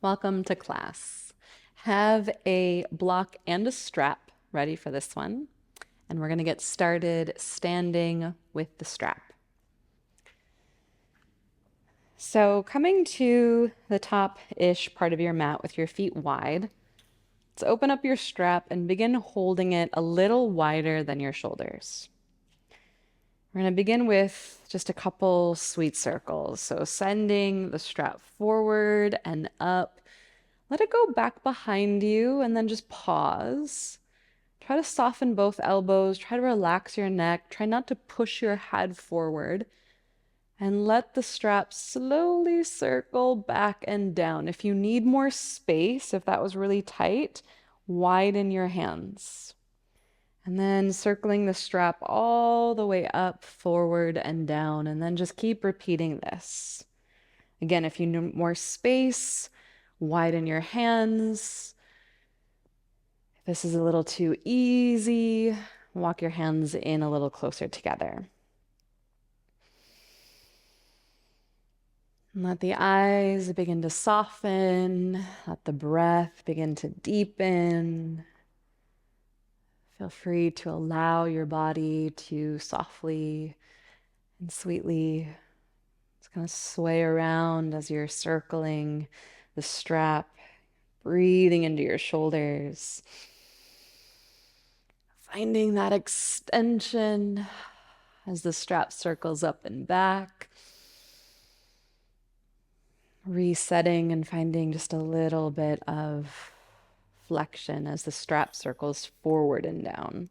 Welcome to class. Have a block and a strap ready for this one. And we're going to get started standing with the strap. So coming to the top-ish part of your mat with your feet wide, let's open up your strap and begin holding it a little wider than your shoulders. We're going to begin with just a couple sweet circles. So sending the strap forward and up. Let it go back behind you and then just pause. Try to soften both elbows. Try to relax your neck. Try not to push your head forward. And let the strap slowly circle back and down. If you need more space, if that was really tight, widen your hands. And then circling the strap all the way up, forward, and down. And then just keep repeating this. Again, if you need more space, widen your hands. If this is a little too easy, walk your hands in a little closer together. And let the eyes begin to soften. Let the breath begin to deepen. Feel free to allow your body to softly and sweetly just kind of sway around as you're circling the strap, breathing into your shoulders. Finding that extension as the strap circles up and back. Resetting and finding just a little bit of flexion as the strap circles forward and down.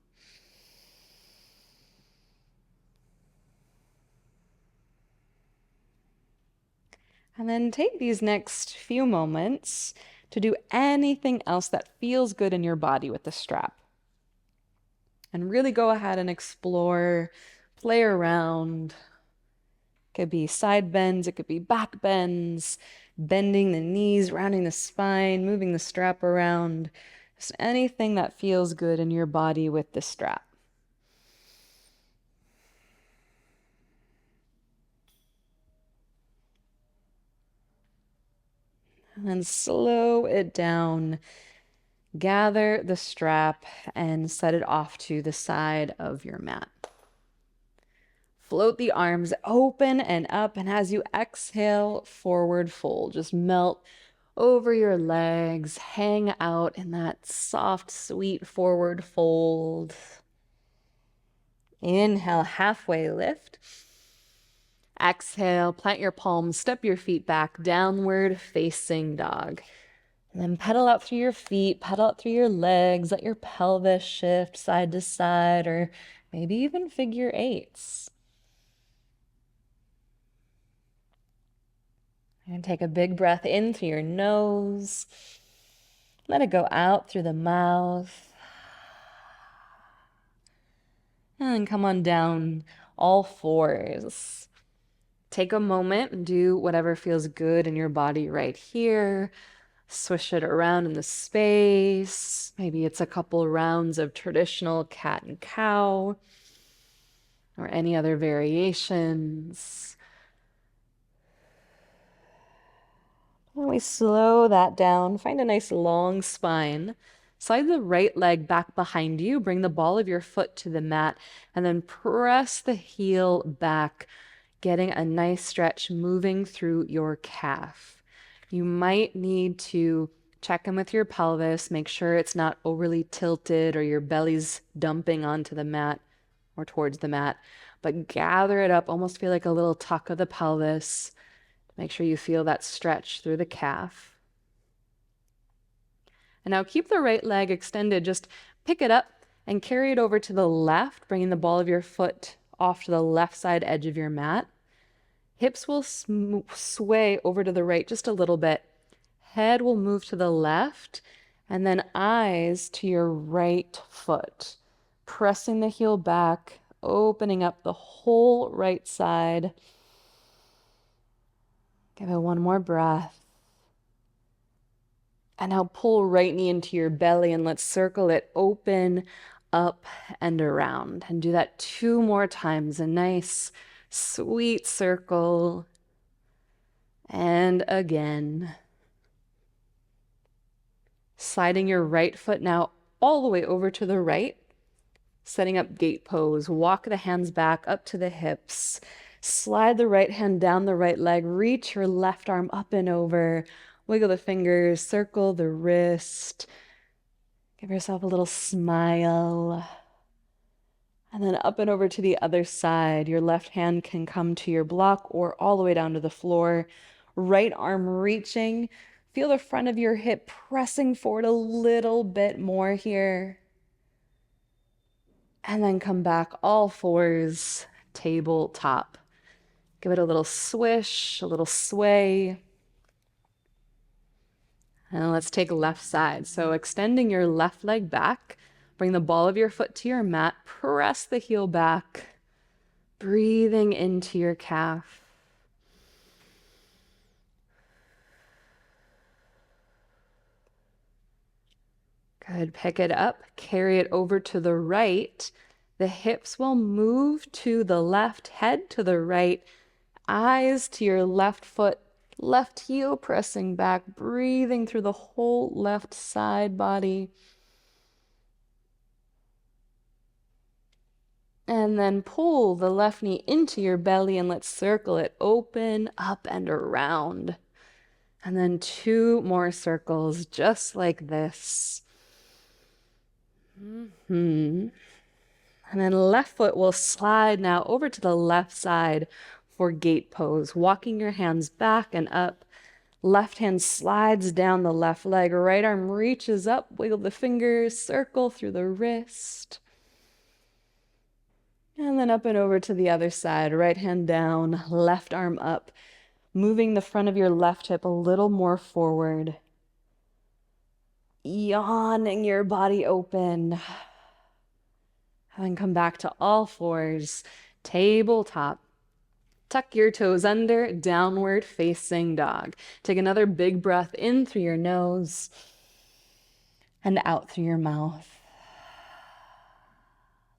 And then take these next few moments to do anything else that feels good in your body with the strap. And really go ahead and explore, play around. It could be side bends, it could be back bends, bending the knees, rounding the spine, moving the strap around. Just anything that feels good in your body with the strap. And then slow it down. Gather the strap and set it off to the side of your mat. Float the arms open and up, and as you exhale, forward fold. Just melt over your legs, hang out in that soft, sweet forward fold. Inhale, halfway lift. Exhale, plant your palms, step your feet back, downward facing dog. And then pedal out through your feet, pedal out through your legs, let your pelvis shift side to side, or maybe even figure eights. And take a big breath in through your nose. Let it go out through the mouth. And then come on down, all fours. Take a moment and do whatever feels good in your body right here. Swish it around in the space. Maybe it's a couple rounds of traditional cat and cow or any other variations. And we slow that down. Find a nice long spine. Slide the right leg back behind you. Bring the ball of your foot to the mat and then press the heel back, getting a nice stretch moving through your calf. You might need to check in with your pelvis, make sure it's not overly tilted or your belly's dumping onto the mat or towards the mat, but gather it up, almost feel like a little tuck of the pelvis. Make sure you feel that stretch through the calf. And now keep the right leg extended. Just pick it up and carry it over to the left, bringing the ball of your foot off to the left side edge of your mat. Hips will sway over to the right just a little bit. Head will move to the left, and then eyes to your right foot. Pressing the heel back, opening up the whole right side. Give it one more breath. And now pull right knee into your belly and let's circle it open, up, and around. And do that 2 more times. A nice, sweet circle. And again. Sliding your right foot now all the way over to the right, setting up gate pose. Walk the hands back up to the hips. Slide the right hand down the right leg. Reach your left arm up and over. Wiggle the fingers, circle the wrist. Give yourself a little smile. And then up and over to the other side. Your left hand can come to your block or all the way down to the floor. Right arm reaching. Feel the front of your hip pressing forward a little bit more here. And then come back all fours, tabletop. Give it a little swish, a little sway. And let's take left side. So extending your left leg back, bring the ball of your foot to your mat, press the heel back, breathing into your calf. Good, pick it up, carry it over to the right. The hips will move to the left, head to the right, eyes to your left foot, left heel pressing back, breathing through the whole left side body. And then pull the left knee into your belly and let's circle it open, up and around. And then 2 more circles just like this. And then left foot will slide now over to the left side for gate pose, walking your hands back and up. Left hand slides down the left leg, right arm reaches up, wiggle the fingers, circle through the wrist. And then up and over to the other side, right hand down, left arm up, moving the front of your left hip a little more forward. Yawning your body open. And then come back to all fours, tabletop. Tuck your toes under, downward facing dog. Take another big breath in through your nose and out through your mouth.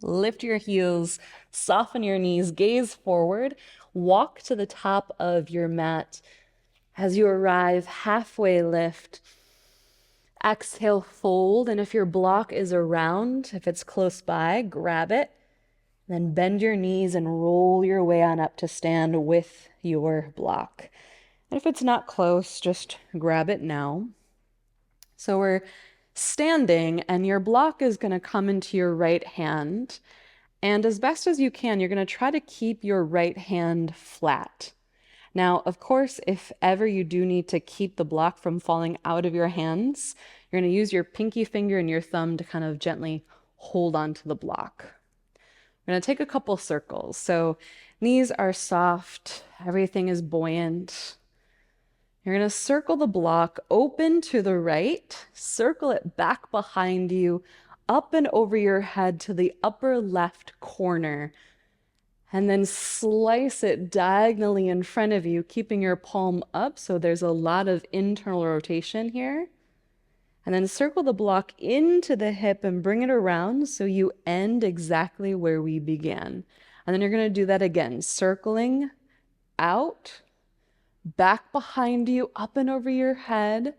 Lift your heels, soften your knees, gaze forward, walk to the top of your mat. As you arrive, halfway lift. Exhale, fold, and if your block is around, if it's close by, grab it. Then bend your knees and roll your way on up to stand with your block. And if it's not close, just grab it now. So we're standing and your block is going to come into your right hand. And as best as you can, you're going to try to keep your right hand flat. Now, of course, if ever you do need to keep the block from falling out of your hands, you're going to use your pinky finger and your thumb to kind of gently hold onto the block. We're going to take a couple circles. So knees are soft, everything is buoyant. You're going to circle the block open to the right, circle it back behind you, up and over your head to the upper left corner, and then slice it diagonally in front of you, keeping your palm up so there's a lot of internal rotation here. And then circle the block into the hip and bring it around so you end exactly where we began. And then you're going to do that again, circling out, back behind you, up and over your head,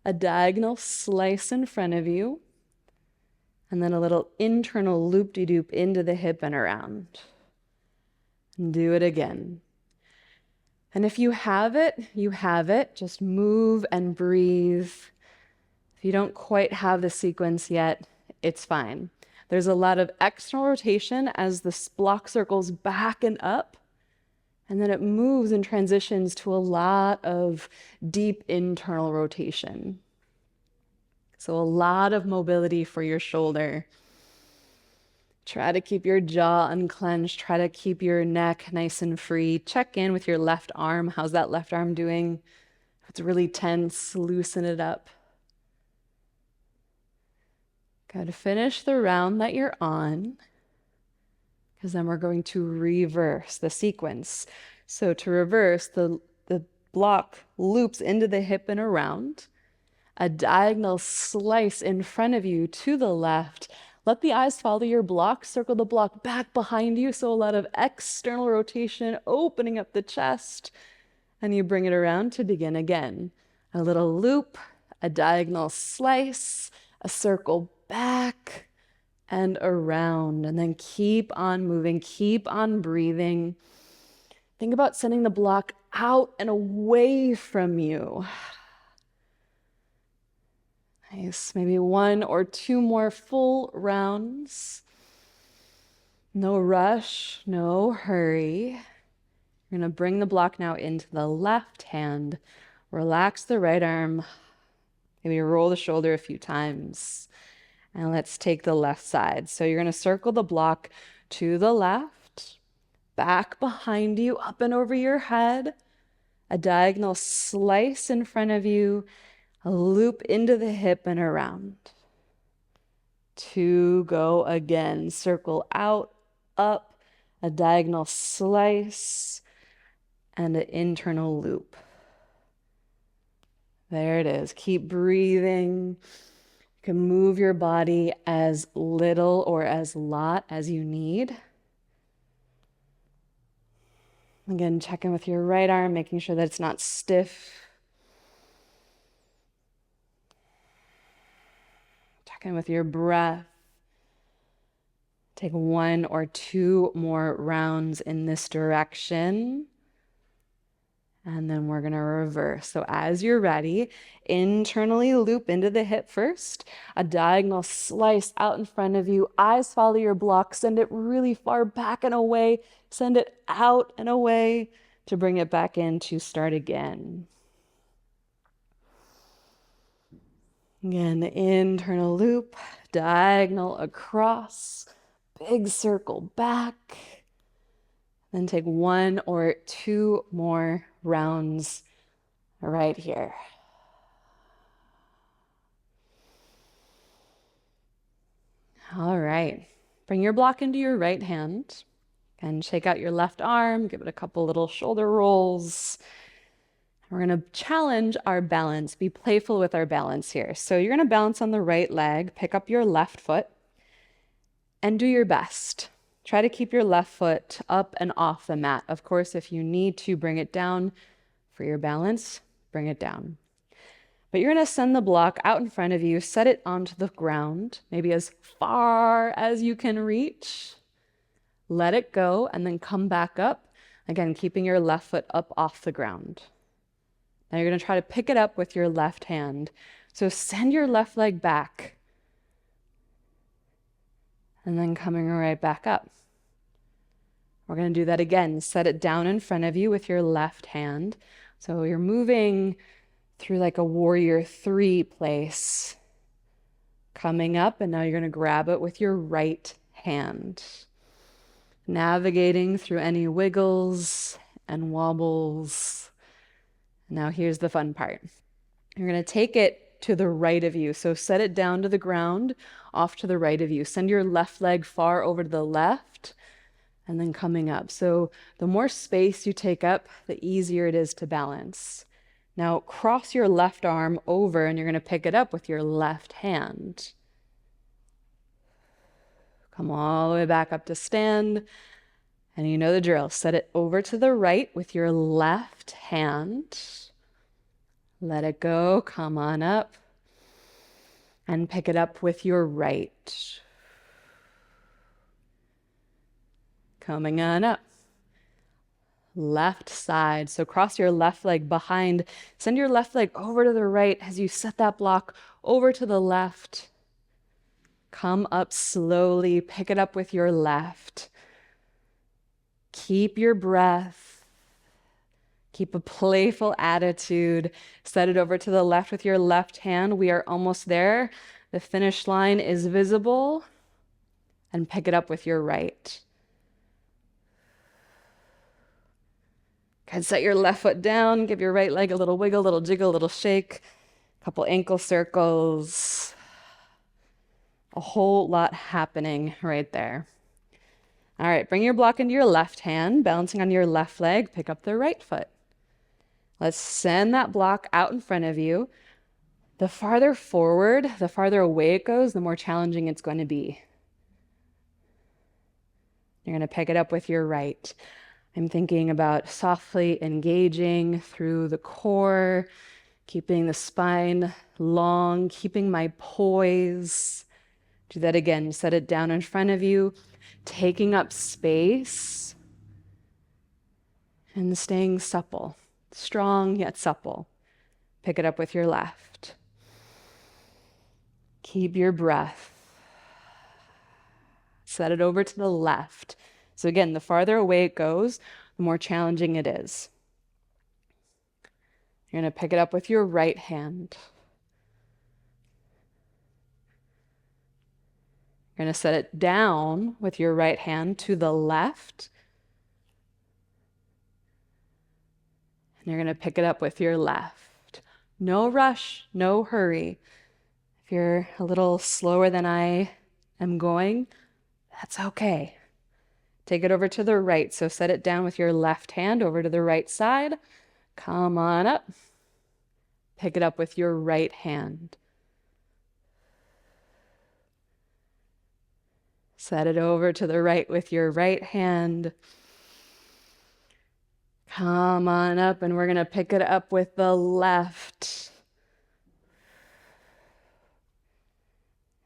a diagonal slice in front of you, and then a little internal loop-de-doop into the hip and around. And do it again. And if you have it, you have it. Just move and breathe. If you don't quite have the sequence yet, it's fine. There's a lot of external rotation as the block circles back and up, and then it moves and transitions to a lot of deep internal rotation. So a lot of mobility for your shoulder. Try to keep your jaw unclenched. Try to keep your neck nice and free. Check in with your left arm. How's that left arm doing? If it's really tense, loosen it up. Got to finish the round that you're on, because then we're going to reverse the sequence. So to reverse, the block loops into the hip and around. A diagonal slice in front of you to the left. Let the eyes follow your block. Circle the block back behind you. So a lot of external rotation, opening up the chest. And you bring it around to begin again. A little loop, a diagonal slice, a circle back and around, and then keep on moving, keep on breathing. Think about sending the block out and away from you. Nice, maybe 1 or 2 more full rounds. No rush, no hurry. You're gonna bring the block now into the left hand. Relax the right arm. Maybe roll the shoulder a few times. And let's take the left side. So you're gonna circle the block to the left, back behind you, up and over your head, a diagonal slice in front of you, a loop into the hip and around. 2, go again. Circle out, up, a diagonal slice, and an internal loop. There it is. Keep breathing. You can move your body as little or as lot as you need. Again, check in with your right arm, making sure that it's not stiff. Check in with your breath. Take 1 or 2 more rounds in this direction. And then we're going to reverse. So as you're ready, internally loop into the hip first, a diagonal slice out in front of you, eyes follow your block, send it really far back and away, send it out and away to bring it back in to start again. Again, the internal loop, diagonal across, big circle back. Then take 1 or 2 more rounds right here. All right. Bring your block into your right hand and shake out your left arm. Give it a couple little shoulder rolls. We're going to challenge our balance, be playful with our balance here. So you're going to balance on the right leg, pick up your left foot, and do your best. Try to keep your left foot up and off the mat. Of course, if you need to bring it down for your balance, bring it down. But you're going to send the block out in front of you, set it onto the ground, maybe as far as you can reach. Let it go and then come back up. Again, keeping your left foot up off the ground. Now you're going to try to pick it up with your left hand. So send your left leg back. And then coming right back up. We're going to do that again. Set it down in front of you with your left hand. So you're moving through like a warrior 3 place. Coming up, and now you're going to grab it with your right hand. Navigating through any wiggles and wobbles. Now here's the fun part. You're going to take it to the right of you. So set it down to the ground, off to the right of you. Send your left leg far over to the left, and then coming up. So the more space you take up, the easier it is to balance. Now cross your left arm over, and you're going to pick it up with your left hand. Come all the way back up to stand. And you know the drill. Set it over to the right with your left hand. Let it go. Come on up. And pick it up with your right. Coming on up. Left side. So cross your left leg behind. Send your left leg over to the right as you set that block over to the left. Come up slowly. Pick it up with your left. Keep your breath. Keep a playful attitude. Set it over to the left with your left hand. We are almost there. The finish line is visible. And pick it up with your right. Good. Set your left foot down. Give your right leg a little wiggle, a little jiggle, a little shake. A couple ankle circles. A whole lot happening right there. All right, bring your block into your left hand, balancing on your left leg. Pick up the right foot. Let's send that block out in front of you. The farther forward, the farther away it goes, the more challenging it's going to be. You're going to pick it up with your right. I'm thinking about softly engaging through the core, Keeping the spine long, keeping my poise. Do that again. Set it down in front of you, taking up space and staying supple. Strong yet supple. Pick it up with your left. Keep your breath. Set it over to the left. So again, the farther away it goes, the more challenging it is. You're going to pick it up with your right hand. You're going to set it down with your right hand to the left. And you're going to pick it up with your left. No rush, no hurry. If you're a little slower than I am going, that's okay. Take it over to the right. So set it down with your left hand over to the right side. Come on up. Pick it up with your right hand. Set it over to the right with your right hand. Come on up, and we're going to pick it up with the left.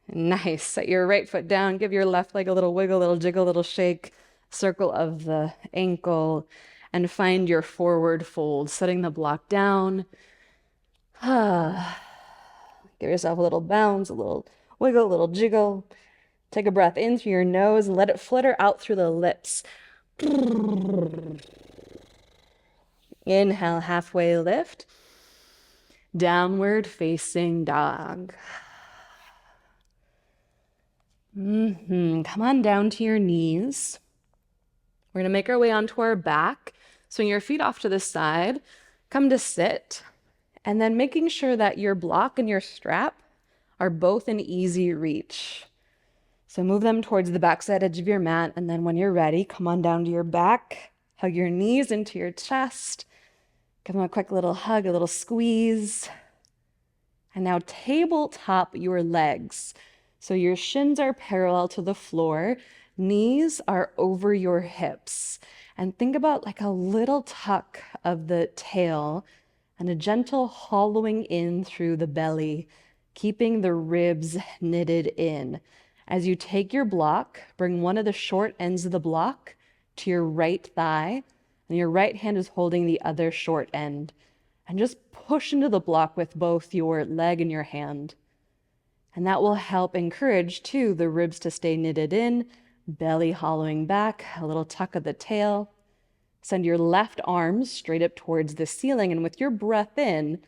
Nice. Set your right foot down. Give your left leg a little wiggle, a little jiggle, a little shake. Circle of the ankle. And find your forward fold. Setting the block down. Give yourself a little bounce, a little wiggle, a little jiggle. Take a breath in through your nose and let it flutter out through the lips. Inhale, halfway lift. Downward facing dog. Come on down to your knees. We're going to make our way onto our back. Swing your feet off to the side. Come to sit. And then making sure that your block and your strap are both in easy reach. So move them towards the backside edge of your mat. And then when you're ready, come on down to your back. Hug your knees into your chest. Give them a quick little hug, a little squeeze. And now tabletop your legs. So your shins are parallel to the floor. Knees are over your hips. And think about like a little tuck of the tail and a gentle hollowing in through the belly, keeping the ribs knitted in. As you take your block, bring one of the short ends of the block to your right thigh, and your right hand is holding the other short end. And just push into the block with both your leg and your hand. And that will help encourage, too, the ribs to stay knitted in, belly hollowing back, a little tuck of the tail. Send your left arm straight up towards the ceiling, and with your breath in,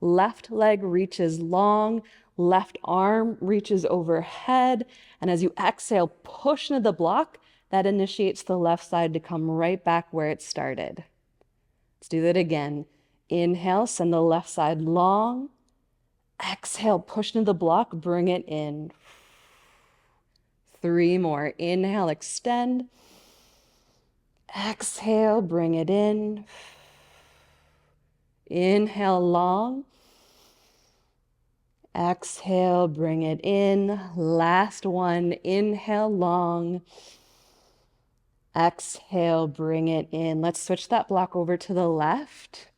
left leg reaches long, left arm reaches overhead, and as you exhale, push into the block, that initiates the left side to come right back where it started. Let's do that again. Inhale, send the left side long. Exhale, push into the block, bring it in. 3 more. Inhale, extend. Exhale, bring it in. Inhale, long. Exhale, bring it in. Last one. Inhale, long. Exhale, bring it in. Let's switch that block over to the left.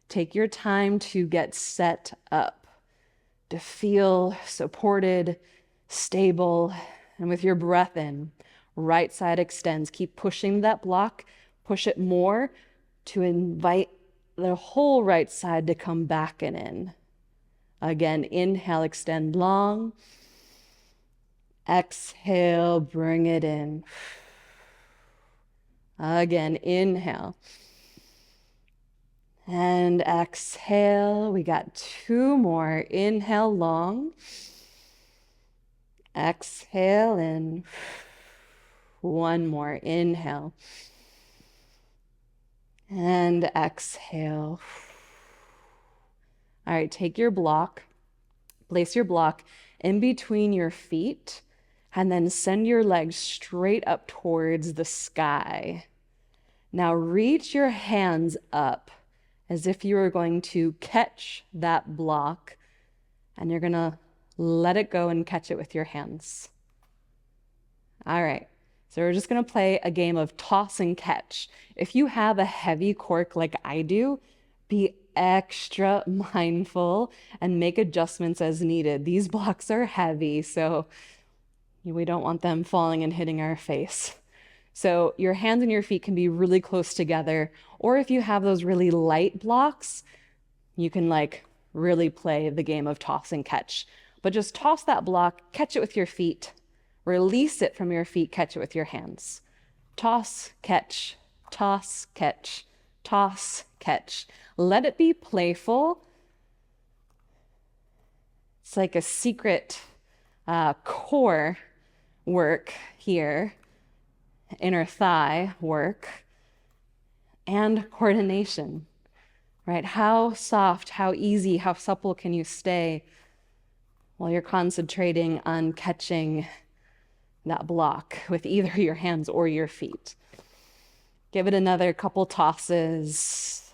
Take your time to get set up, to feel supported, stable, and with your breath in, right side extends. Keep pushing that block. Push it more to invite the whole right side to come back and in. Again, inhale, extend long. Exhale, bring it in. Again, inhale. And exhale. We got 2 more. Inhale, long. Exhale, in. 1 more. Inhale. And exhale. All right, take your block. Place your block in between your feet, and then send your legs straight up towards the sky. Now reach your hands up as if you were going to catch that block, and you're going to let it go and catch it with your hands. All right, so we're just going to play a game of toss and catch. If you have a heavy cork like I do, be extra mindful and make adjustments as needed. These blocks are heavy, so we don't want them falling and hitting our face. So your hands and your feet can be really close together, or if you have those really light blocks, you can like really play the game of toss and catch. But just toss that block, catch it with your feet, release it from your feet, catch it with your hands. Toss, catch, toss, catch, toss, catch. Let it be playful. It's like a secret core work here, inner thigh work, and coordination, right? How soft, how easy, how supple can you stay while you're concentrating on catching that block with either your hands or your feet? Give it another couple tosses.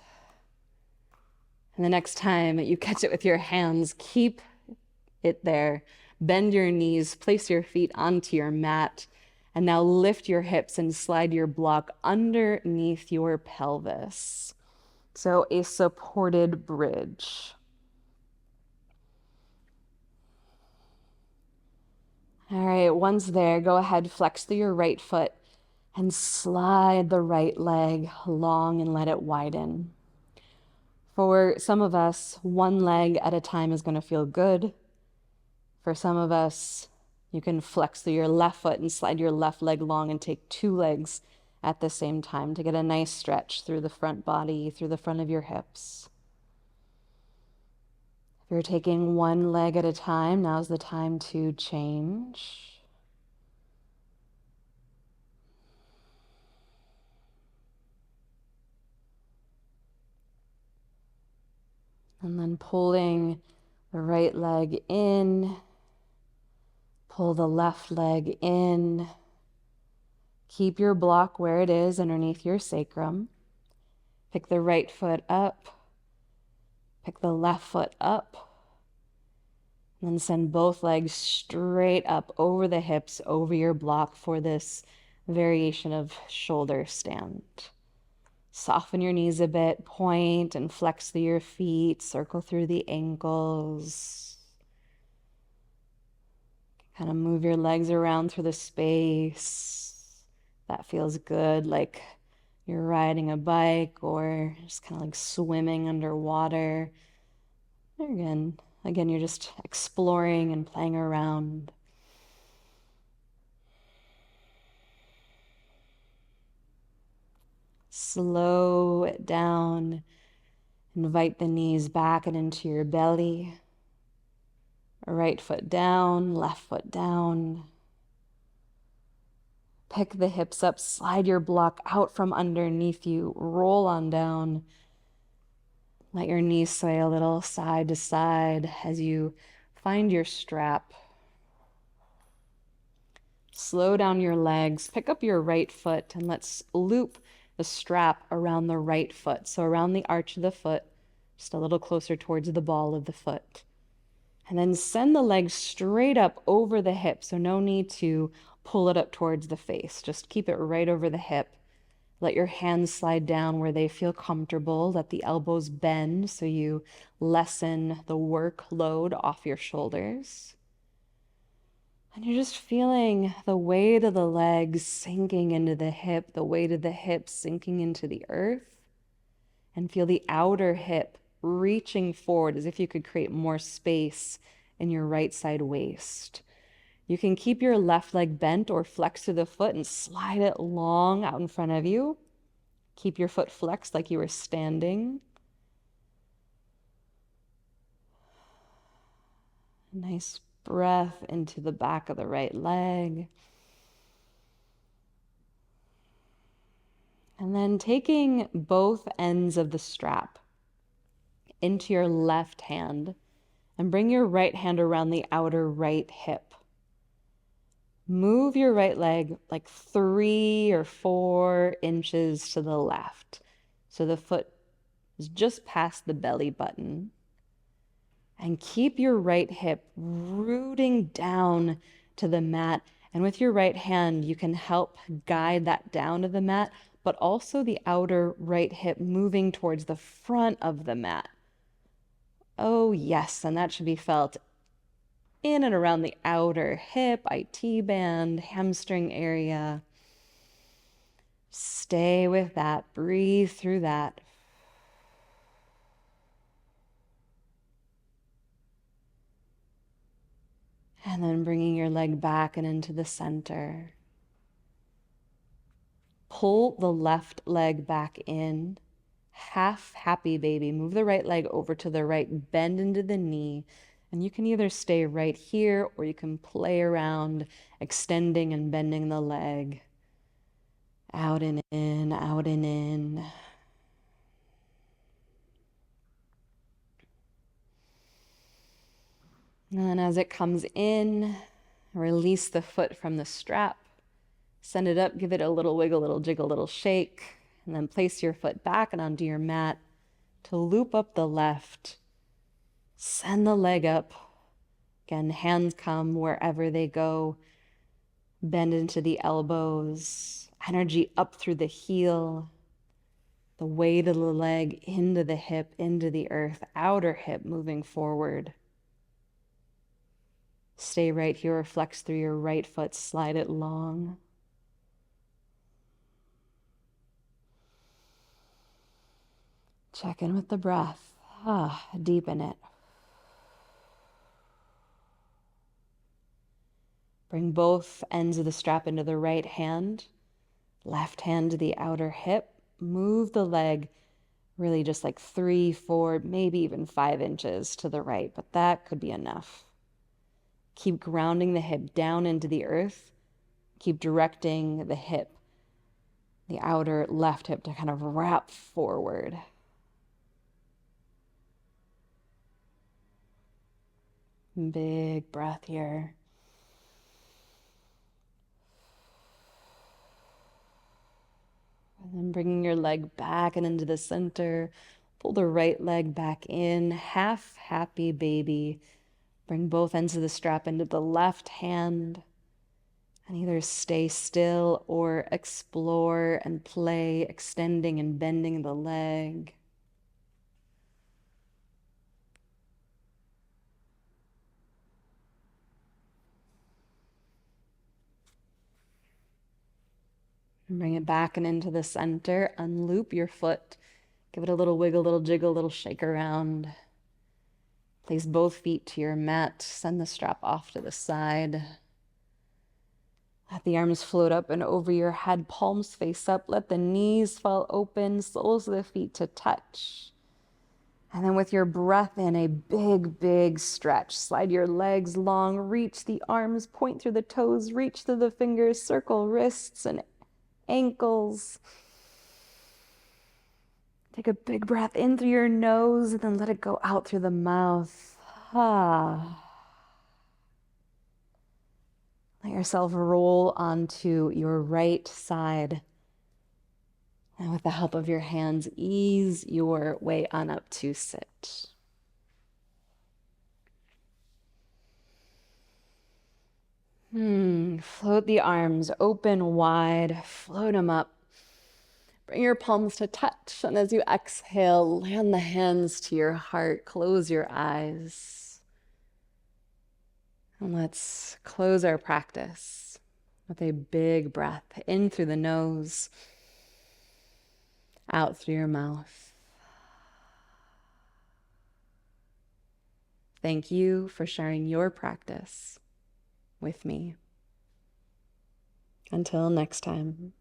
And the next time you catch it with your hands, keep it there. Bend your knees, place your feet onto your mat, and now lift your hips and slide your block underneath your pelvis. So a supported bridge. All right, once there, go ahead, flex through your right foot and slide the right leg long and let it widen. For some of us, one leg at a time is going to feel good. For some of us, you can flex through your left foot and slide your left leg long and take two legs at the same time to get a nice stretch through the front body, through the front of your hips. If you're taking one leg at a time, now's the time to change. And then pulling the right leg in, pull the left leg in. Keep your block where it is underneath your sacrum. Pick the right foot up, pick the left foot up, and then send both legs straight up over the hips, over your block for this variation of shoulder stand. Soften your knees a bit, point and flex through your feet, circle through the ankles. Kind of move your legs around through the space. That feels good, like you're riding a bike or just kind of like swimming underwater. Again, you're just exploring and playing around. Slow it down. Invite the knees back and into your belly. Right foot down, left foot down. Pick the hips up, slide your block out from underneath you, roll on down. Let your knees sway a little side to side as you find your strap. Slow down your legs, pick up your right foot, and let's loop the strap around the right foot. So around the arch of the foot, just a little closer towards the ball of the foot. And then send the legs straight up over the hip. So no need to pull it up towards the face. Just keep it right over the hip. Let your hands slide down where they feel comfortable. Let the elbows bend so you lessen the workload off your shoulders. And you're just feeling the weight of the legs sinking into the hip, the weight of the hip sinking into the earth. And feel the outer hip reaching forward as if you could create more space in your right side waist. You can keep your left leg bent or flex to the foot and slide it long out in front of you. Keep your foot flexed like you were standing. Nice breath into the back of the right leg. And then taking both ends of the strap into your left hand and bring your right hand around the outer right hip. Move your right leg like 3 or 4 inches to the left. So the foot is just past the belly button. And keep your right hip rooting down to the mat And with your right hand, you can help guide that down to the mat, but also the outer right hip moving towards the front of the mat. Oh, yes, and that should be felt in and around the outer hip, IT band, hamstring area. Stay with that. Breathe through that. And then bringing your leg back and into the center. Pull the left leg back in. Half happy baby. Move the right leg over to the right, bend into the knee. And you can either stay right here or you can play around, extending and bending the leg. Out and in, out and in. And as it comes in, release the foot from the strap. Send it up, give it a little wiggle, little jiggle, little shake, and then place your foot back and onto your mat to loop up the left. Send the leg up. Again, hands come wherever they go. Bend into the elbows. Energy up through the heel. The weight of the leg into the hip, into the earth. Outer hip moving forward. Stay right here or flex through your right foot. Slide it long. Check in with the breath. Deepen it. Bring both ends of the strap into the right hand. Left hand to the outer hip. Move the leg really just like 3, 4, maybe even 5 inches to the right, but that could be enough. Keep grounding the hip down into the earth. Keep directing the hip, the outer left hip, to kind of wrap forward. Big breath here. And then bringing your leg back and into the center. Pull the right leg back in. Half happy baby. Bring both ends of the strap into the left hand. And either stay still or explore and play, extending and bending the leg. And bring it back and into the center. Unloop your foot. Give it a little wiggle, little jiggle, little shake around. Place both feet to your mat. Send the strap off to the side. Let the arms float up and over your head, palms face up. Let the knees fall open, soles of the feet to touch. And then with your breath in, a big, big stretch. Slide your legs long, reach the arms, point through the toes, reach through the fingers, circle wrists and ankles. Take a big breath in through your nose and then let it go out through the mouth. Let yourself roll onto your right side. And with the help of your hands, ease your way on up to sit. Float the arms open wide, float them up. Bring your palms to touch, and as you exhale, land the hands to your heart. Close your eyes. And let's close our practice with a big breath in through the nose, out through your mouth. Thank you for sharing your practice with me. Until next time.